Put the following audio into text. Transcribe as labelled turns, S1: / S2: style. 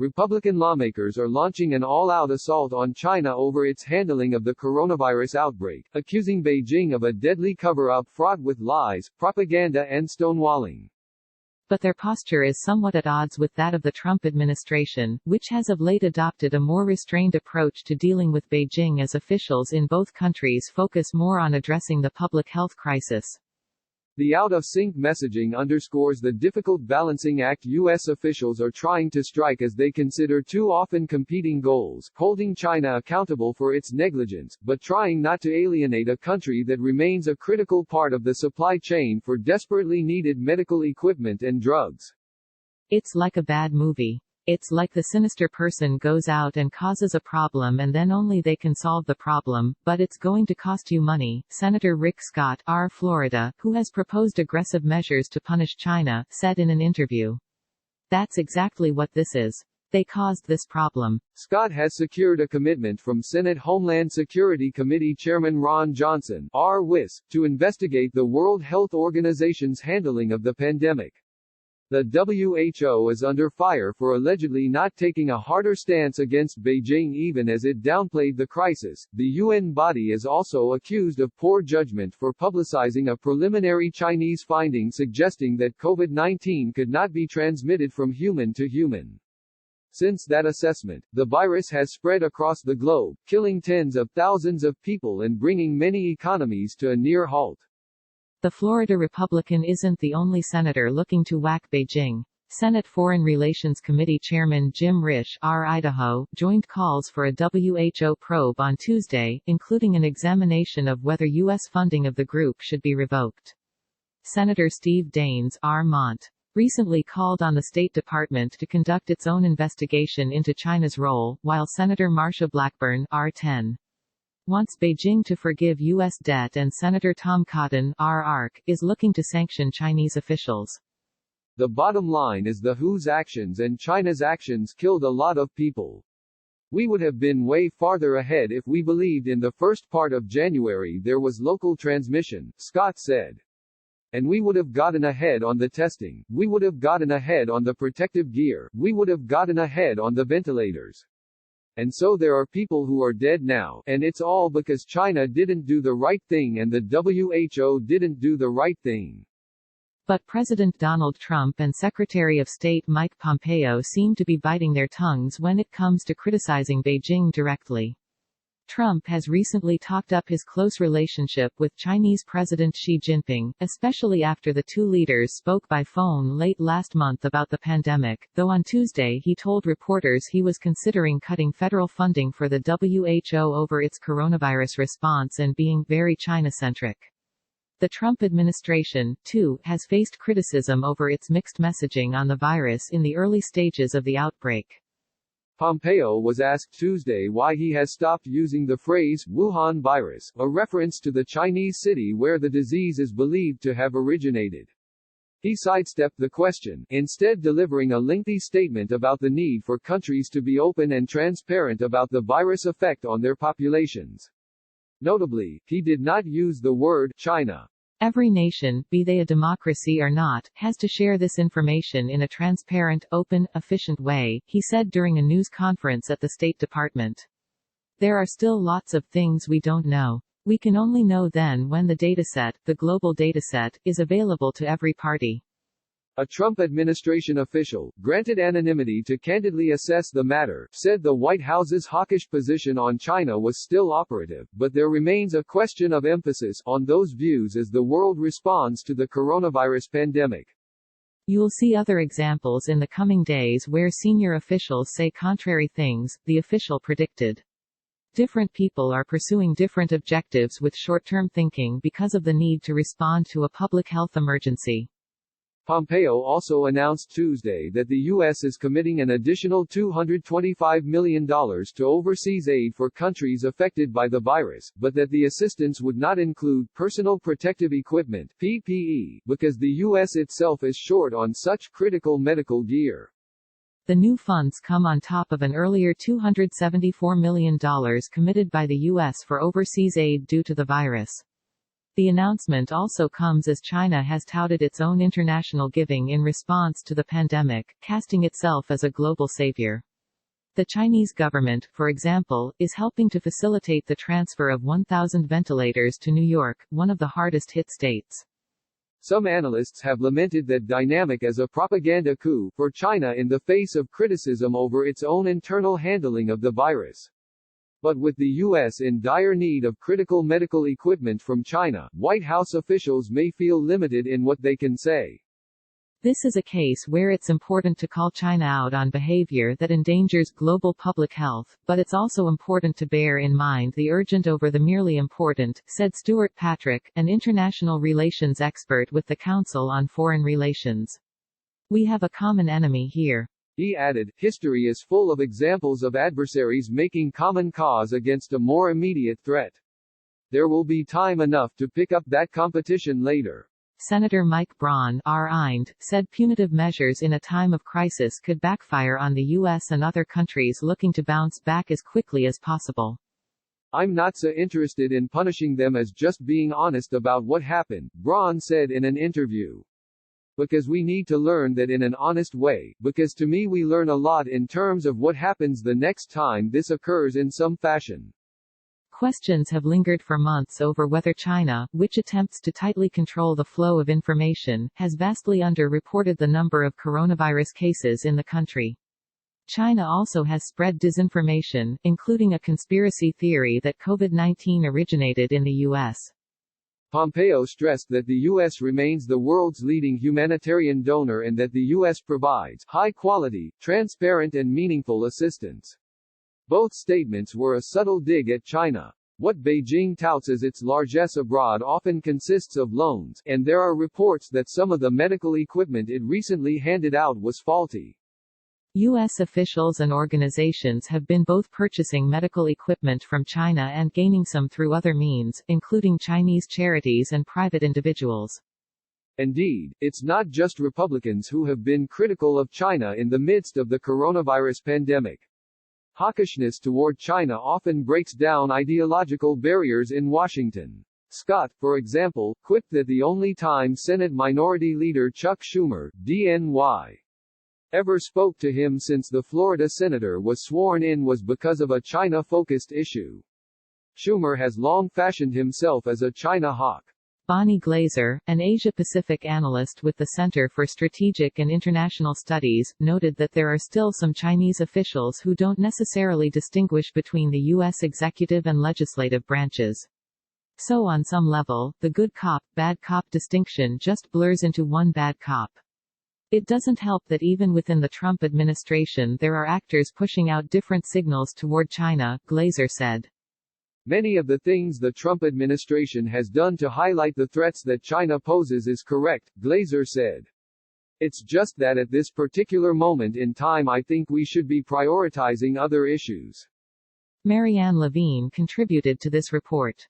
S1: Republican lawmakers are launching an all-out assault on China over its handling of the coronavirus outbreak, accusing Beijing of a deadly cover-up fraught with lies, propaganda and stonewalling.
S2: But their posture is somewhat at odds with that of the Trump administration, which has of late adopted a more restrained approach to dealing with Beijing as officials in both countries focus more on addressing the public health crisis.
S1: The out-of-sync messaging underscores the difficult balancing act U.S. officials are trying to strike as they consider two often competing goals, holding China accountable for its negligence, but trying not to alienate a country that remains a critical part of the supply chain for desperately needed medical equipment and drugs.
S2: It's like a bad movie. It's like the sinister person goes out and causes a problem and then only they can solve the problem, but it's going to cost you money. Senator Rick Scott, R. Florida, who has proposed aggressive measures to punish China, said in an interview. That's exactly what this is. They caused this problem.
S1: Scott has secured a commitment from Senate Homeland Security Committee Chairman Ron Johnson, R. Wis, to investigate the World Health Organization's handling of the pandemic. The WHO is under fire for allegedly not taking a harder stance against Beijing even as it downplayed the crisis. The UN body is also accused of poor judgment for publicizing a preliminary Chinese finding suggesting that COVID-19 could not be transmitted from human to human. Since that assessment, the virus has spread across the globe, killing tens of thousands of people and bringing many economies to a near halt.
S2: The Florida Republican isn't the only senator looking to whack Beijing. Senate Foreign Relations Committee Chairman Jim Risch, R. Idaho, joined calls for a WHO probe on Tuesday, including an examination of whether U.S. funding of the group should be revoked. Senator Steve Daines, R. Mont, recently called on the State Department to conduct its own investigation into China's role, while Senator Marsha Blackburn, R. 10, wants Beijing to forgive U.S. debt and Senator Tom Cotton, R. Ark, is looking to sanction Chinese officials.
S1: The bottom line is the WHO's actions and China's actions killed a lot of people. We would have been way farther ahead if we believed in the first part of January there was local transmission, Scott said. And we would have gotten ahead on the testing, we would have gotten ahead on the protective gear, we would have gotten ahead on the ventilators. And so there are people who are dead now, and it's all because China didn't do the right thing and the WHO didn't do the right thing.
S2: But President Donald Trump and Secretary of State Mike Pompeo seem to be biting their tongues when it comes to criticizing Beijing directly. Trump has recently talked up his close relationship with Chinese President Xi Jinping, especially after the two leaders spoke by phone late last month about the pandemic, though on Tuesday he told reporters he was considering cutting federal funding for the WHO over its coronavirus response and being very China-centric. The Trump administration, too, has faced criticism over its mixed messaging on the virus in the early stages of the outbreak.
S1: Pompeo was asked Tuesday why he has stopped using the phrase Wuhan virus, a reference to the Chinese city where the disease is believed to have originated. He sidestepped the question, instead delivering a lengthy statement about the need for countries to be open and transparent about the virus' effect on their populations. Notably, he did not use the word China.
S2: Every nation, be they a democracy or not, has to share this information in a transparent, open, efficient way, he said during a news conference at the State Department. There are still lots of things we don't know. We can only know then when the dataset, the global dataset, is available to every party.
S1: A Trump administration official, granted anonymity to candidly assess the matter, said the White House's hawkish position on China was still operative, but there remains a question of emphasis on those views as the world responds to the coronavirus pandemic.
S2: You'll see other examples in the coming days where senior officials say contrary things, the official predicted. Different people are pursuing different objectives with short-term thinking because of the need to respond to a public health emergency.
S1: Pompeo also announced Tuesday that the U.S. is committing an additional $225 million to overseas aid for countries affected by the virus, but that the assistance would not include personal protective equipment (PPE) because the U.S. itself is short on such critical medical gear.
S2: The new funds come on top of an earlier $274 million committed by the U.S. for overseas aid due to the virus. The announcement also comes as China has touted its own international giving in response to the pandemic, casting itself as a global savior. The Chinese government, for example, is helping to facilitate the transfer of 1,000 ventilators to New York, one of the hardest-hit states.
S1: Some analysts have lamented that dynamic as a propaganda coup for China in the face of criticism over its own internal handling of the virus. But with the U.S. in dire need of critical medical equipment from China, White House officials may feel limited in what they can say.
S2: This is a case where it's important to call China out on behavior that endangers global public health, but it's also important to bear in mind the urgent over the merely important, said Stuart Patrick, an international relations expert with the Council on Foreign Relations. We have a common enemy here.
S1: He added, history is full of examples of adversaries making common cause against a more immediate threat. There will be time enough to pick up that competition later.
S2: Senator Mike Braun, R-Ind, said punitive measures in a time of crisis could backfire on the U.S. and other countries looking to bounce back as quickly as possible.
S1: I'm not so interested in punishing them as just being honest about what happened, Braun said in an interview. Because we need to learn that in an honest way, because to me we learn a lot in terms of what happens the next time this occurs in some fashion.
S2: Questions have lingered for months over whether China, which attempts to tightly control the flow of information, has vastly underreported the number of coronavirus cases in the country. China also has spread disinformation, including a conspiracy theory that COVID-19 originated in the U.S.
S1: Pompeo stressed that the U.S. remains the world's leading humanitarian donor and that the U.S. provides high-quality, transparent and meaningful assistance. Both statements were a subtle dig at China. What Beijing touts as its largesse abroad often consists of loans, and there are reports that some of the medical equipment it recently handed out was faulty.
S2: U.S. officials and organizations have been both purchasing medical equipment from China and gaining some through other means, including Chinese charities and private individuals.
S1: Indeed, it's not just Republicans who have been critical of China in the midst of the coronavirus pandemic. Hawkishness toward China often breaks down ideological barriers in Washington. Scott, for example, quipped that the only time Senate Minority Leader Chuck Schumer, DNY, ever spoke to him since the Florida senator was sworn in was because of a China-focused issue. Schumer has long fashioned himself as a China hawk.
S2: Bonnie Glaser, an Asia-Pacific analyst with the Center for Strategic and International Studies, noted that there are still some Chinese officials who don't necessarily distinguish between the U.S. executive and legislative branches. So on some level, the good cop, bad cop distinction just blurs into one bad cop. It doesn't help that even within the Trump administration there are actors pushing out different signals toward China, Glaser said.
S1: Many of the things the Trump administration has done to highlight the threats that China poses is correct, Glaser said. It's just that at this particular moment in time I think we should be prioritizing other issues.
S2: Marianne Levine contributed to this report.